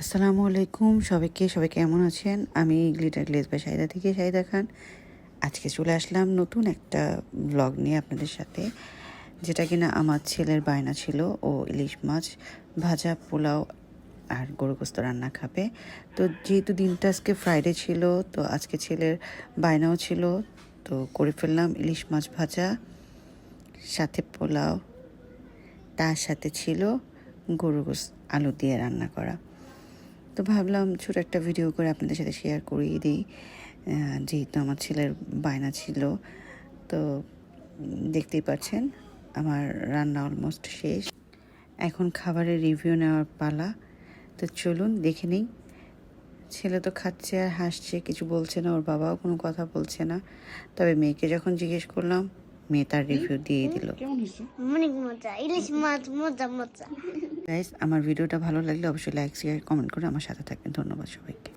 আসসালামু আলাইকুম সবাই কেমন আছেন? আমি গ্লিটার গ্লেজ বাই শাহিদা থেকে শাহিদা খান। আজকে চলে আসলাম নতুন একটা ব্লগ নিয়ে আপনাদের সাথে, যেটা কিনা আমার ছেলের বায়না ছিল। ও ইলিশ মাছ ভাজা, পোলাও আর গরু গোস্ত রান্না খাবে। তো যেহেতু দিনটা আজকে ফ্রাইডে ছিল, তো আজকে ছেলের বায়নাও ছিল, তো করে ফেললাম ইলিশ মাছ ভাজা, সাথে পোলাও, তার সাথে ছিল গরু গোস্ত আলু দিয়ে রান্না করা। তো ভাবলাম ছোটো একটা ভিডিও করে আপনাদের সাথে শেয়ার করিয়ে দিই, যেহেতু আমার ছেলের বায়না ছিল। তো দেখতেই পাচ্ছেন আমার রান্না অলমোস্ট শেষ, এখন খাবারের রিভিউ নেওয়ার পালা। তো চলুন দেখে নিই। ছেলে তো খাচ্ছে আর হাসছে, কিছু বলছে না, ওর বাবাও কোনো কথা বলছে না। তবে মেয়েকে যখন জিজ্ঞেস করলাম, মেয়ে তার রিভিউ দিয়ে দিল। অনেক মজা, ইলিশ মাছ মজা মজা। গাইস, আমার ভিডিওটা ভালো লাগলে অবশ্যই লাইক, শেয়ার, কমেন্ট করে আমার সাথে থাকবেন। ধন্যবাদ সবাইকে।